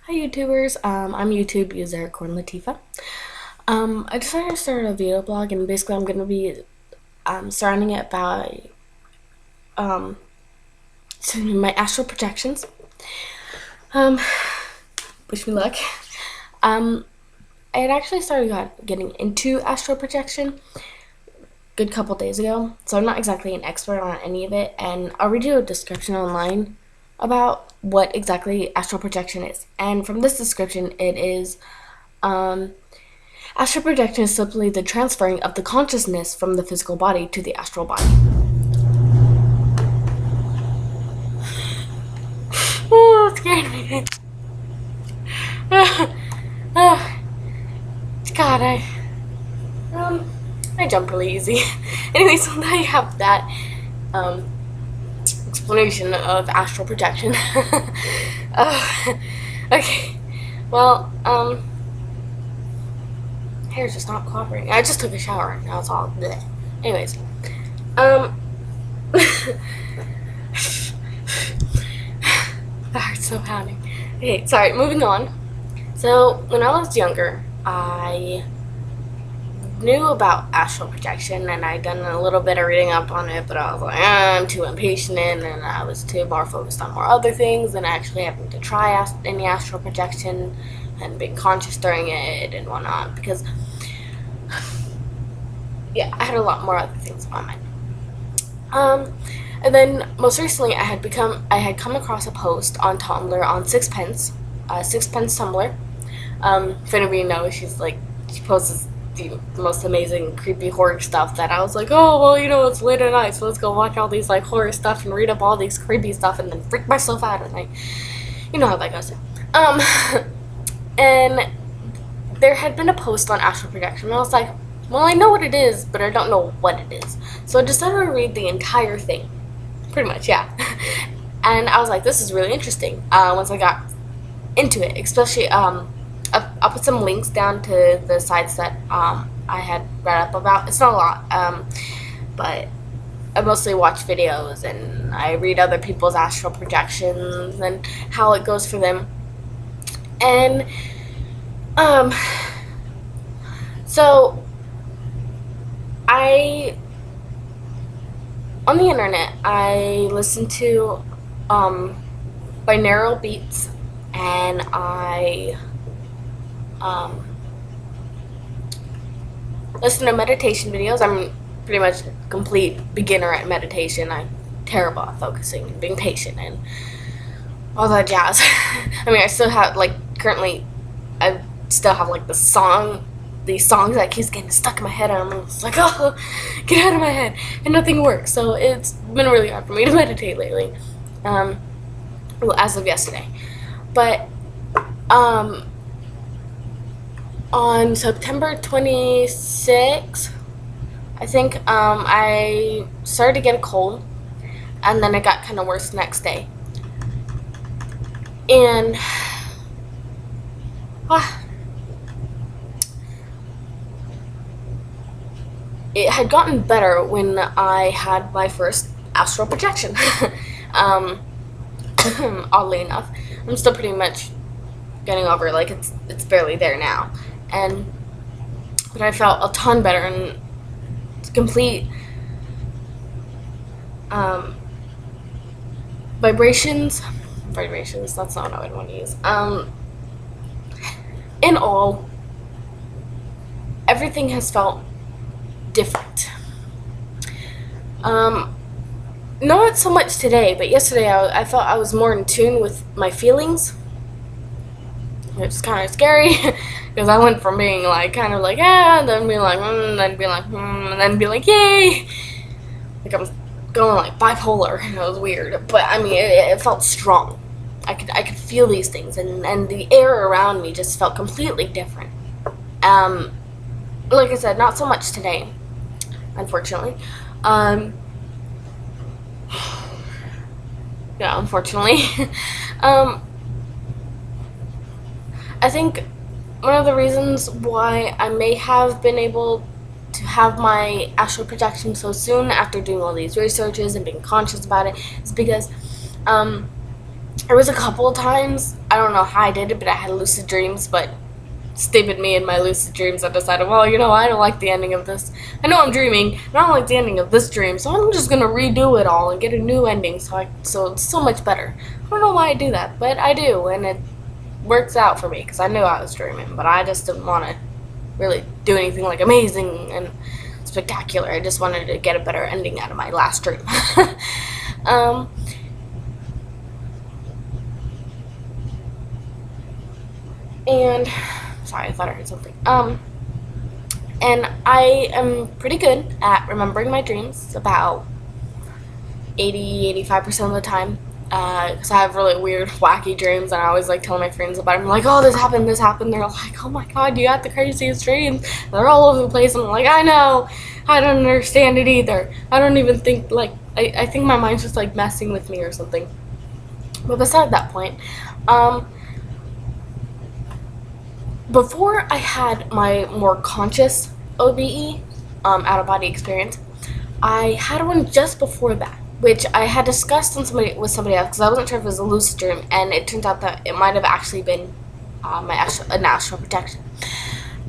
Hi YouTubers, I'm YouTube user Corn Latifa. I decided to start a video blog, and basically I'm going to be surrounding it by my astral projections. Um, Wish me luck. I had actually started getting into astral projection a good couple days ago, so I'm not exactly an expert on any of it, and I'll read you a description online about what exactly astral projection is. And from this description, it is astral projection is simply the transferring of the consciousness from the physical body to the astral body. Oh, it scared me. God, I jump really easy. Anyway, so now you have that um, explanation of astral projection. Okay, well, hair's just not cooperating. I just took a shower. Now it's all bleh. Anyways, that hurts so pounding. Okay, sorry, moving on. So, when I was younger, I knew about astral projection, and I'd done a little bit of reading up on it, but I was like, I'm too impatient, and I was too more focused on more other things than actually having to try any astral projection and being conscious during it and whatnot, because, yeah, I had a lot more other things on my mind. And then most recently, I had come across a post on Tumblr on Sixpence Tumblr. If anybody knows, she posts the most amazing creepy horror stuff that I was like, oh well, it's late at night, so let's go watch all these like horror stuff and read up all these creepy stuff and then freak myself out at night. You know how that goes. And there had been a post on astral projection, and I was like, well, I know what it is, but I don't know what it is. So I decided to read the entire thing. Pretty much, yeah. And I was like, this is really interesting. Once I got into it, especially, I'll put some links down to the sites that I had read up about. It's not a lot, but I mostly watch videos and I read other people's astral projections and how it goes for them. And so on the internet, I listen to binaural beats, and I listen to meditation videos. I'm pretty much a complete beginner at meditation. I'm terrible at focusing and being patient and all that jazz. I mean, I still have, currently, I still have, these songs that keeps getting stuck in my head, and I'm just like, oh, get out of my head, and nothing works. So it's been really hard for me to meditate lately, well, as of yesterday. But on September 26th, I think, I started to get a cold, and then it got kind of worse the next day. And it had gotten better when I had my first astral projection. Oddly enough, I'm still pretty much getting over it. Like, it's barely there now, but I felt a ton better, and complete vibrations. That's not what I would want to use. In all, everything has felt different. Not so much today, but yesterday I felt I was more in tune with my feelings. It's kind of scary because I went from being kind of yeah, and then being and then being and then being yay. Like, I was going bipolar, and it was weird. But I mean, it felt strong. I could feel these things, and the air around me just felt completely different. Like I said, not so much today, unfortunately. Yeah, unfortunately. I think one of the reasons why I may have been able to have my astral projection so soon after doing all these researches and being conscious about it is because There was a couple of times, I don't know how I did it, but I had lucid dreams, but stupid me in my lucid dreams, I decided, well, I don't like the ending of this. I know I'm dreaming, and I don't like the ending of this dream, so I'm just gonna redo it all and get a new ending, so it's so much better. I don't know why I do that, but I do, and it works out for me, because I knew I was dreaming, but I just didn't want to really do anything like amazing and spectacular. I just wanted to get a better ending out of my last dream. um, and sorry, I thought I heard something. And I am pretty good at remembering my dreams, about 85% of the time. Because I have really weird, wacky dreams, and I always like telling my friends about them. I'm like, oh, this happened. They're like, oh my god, you got the craziest dreams. And they're all over the place, and I'm like, I know. I don't understand it either. I don't even think, I think my mind's just like messing with me or something. But beside that point, before I had my more conscious OBE, out of body experience, I had one just before that, which I had discussed with somebody else because I wasn't sure if it was a lucid dream, and it turns out that it might have actually been an astral projection.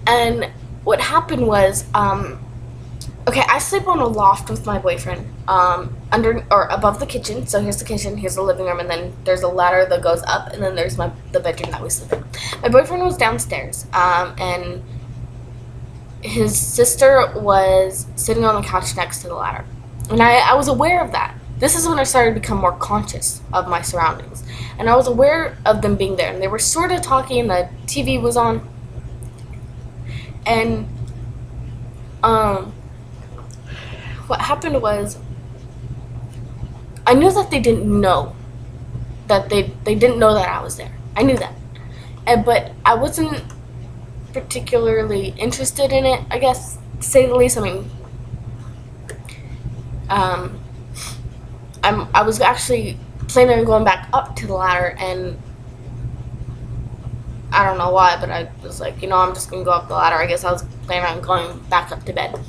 And what happened was, okay, I sleep on a loft with my boyfriend, under or above the kitchen. So here's the kitchen, here's the living room, and then there's a ladder that goes up, and then there's the bedroom that we sleep in. My boyfriend was downstairs, and his sister was sitting on the couch next to the ladder. And I was aware of that. This is when I started to become more conscious of my surroundings. And I was aware of them being there. And they were sort of talking, the TV was on. And what happened was, I knew that they didn't know that they didn't know that I was there. I knew that. But I wasn't particularly interested in it, I guess, to say the least. I mean, I was actually planning on going back up to the ladder, and I don't know why, but I was like, I'm just gonna go up the ladder. I guess I was planning on going back up to bed.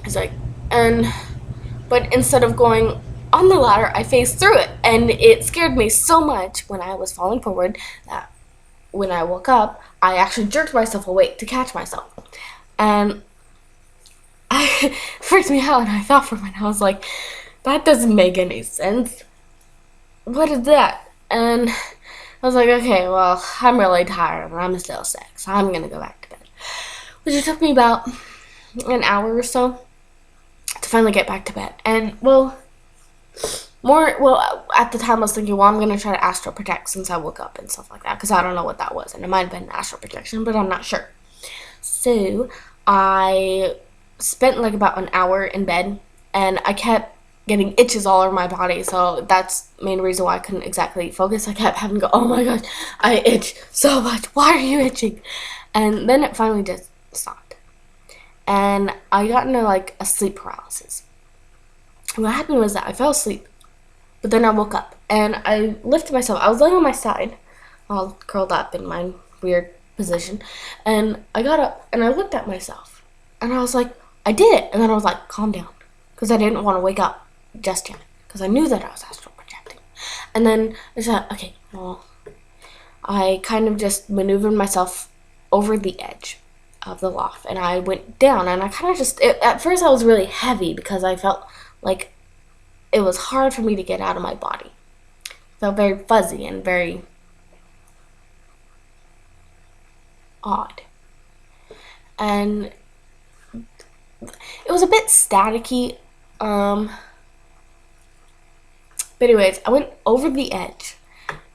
It's like, but instead of going on the ladder, I faced through it, and it scared me so much when I was falling forward that when I woke up, I actually jerked myself awake to catch myself. And it freaked me out, and I thought for a minute, I was like, that doesn't make any sense. What is that? And I was like, okay, well, I'm really tired, and I'm still sick, so I'm gonna go back to bed. Which it took me about an hour or so to finally get back to bed. And, at the time I was thinking, well, I'm going to try to astral project since I woke up and stuff like that, because I don't know what that was, and it might have been an astral projection, but I'm not sure. So I spent like about an hour in bed, and I kept getting itches all over my body, so that's the main reason why I couldn't exactly focus. I kept having to go, oh my gosh, I itch so much, why are you itching? And then it finally just stopped, and I got into like a sleep paralysis. What happened was that I fell asleep, but then I woke up, and I lifted myself. I was laying on my side, all curled up in my weird position, and I got up, and I looked at myself, and I was like, I did it, and then I was like, calm down, because I didn't want to wake up just yet, because I knew that I was astral projecting. And then I said, okay, well, I kind of just maneuvered myself over the edge of the loft, and I went down, and I kind of at first I was really heavy, because I felt like it was hard for me to get out of my body. It felt very fuzzy and very odd. And it was a bit staticky. But anyways, I went over the edge.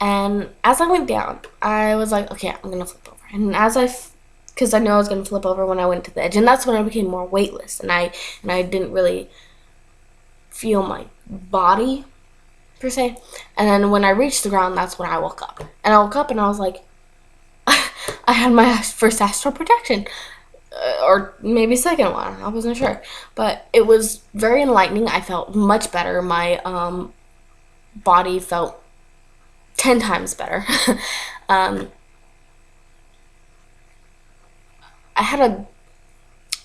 And as I went down, I was like, okay, I'm going to flip over. And because I knew I was going to flip over when I went to the edge. And that's when I became more weightless. And I didn't really feel my body per se. And then when I reached the ground, that's when I woke up. And I woke up and I was like, I had my first astral projection, or maybe second one, I wasn't sure, but it was very enlightening. I felt much better. My body felt 10 times better. I had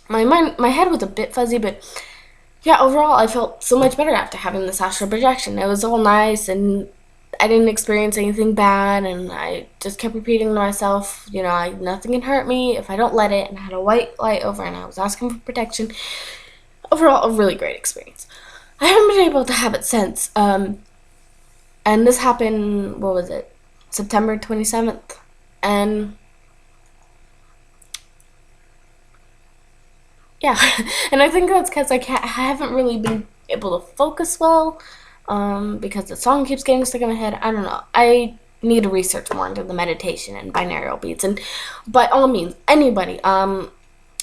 my head was a bit fuzzy, but yeah, overall, I felt so much better after having this astral projection. It was all nice, and I didn't experience anything bad, and I just kept repeating to myself, nothing can hurt me if I don't let it, and I had a white light over, and I was asking for protection. Overall, a really great experience. I haven't been able to have it since, and this happened, what was it, September 27th, and yeah, and I think that's because I haven't really been able to focus well, because the song keeps getting stuck in my head. I don't know. I need to research more into the meditation and binaural beats, and by all means, anybody,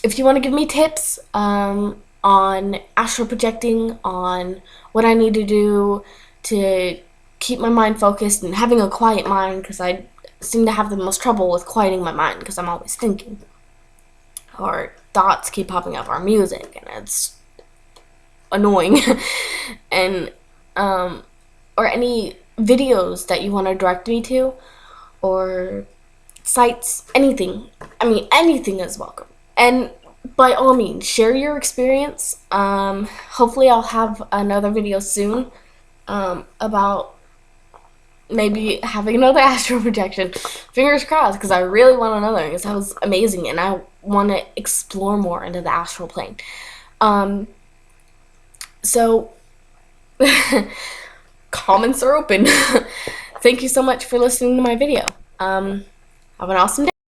if you want to give me tips, on astral projecting, on what I need to do to keep my mind focused and having a quiet mind, because I seem to have the most trouble with quieting my mind because I'm always thinking, or thoughts keep popping up, or music, and it's annoying. And or any videos that you want to direct me to, or sites, anything. I mean, anything is welcome. And by all means, share your experience. Hopefully I'll have another video soon, about maybe having another astral projection. Fingers crossed, because I really want another, because that was amazing, and I want to explore more into the astral plane. So comments are open. Thank you so much for listening to my video. Have an awesome day.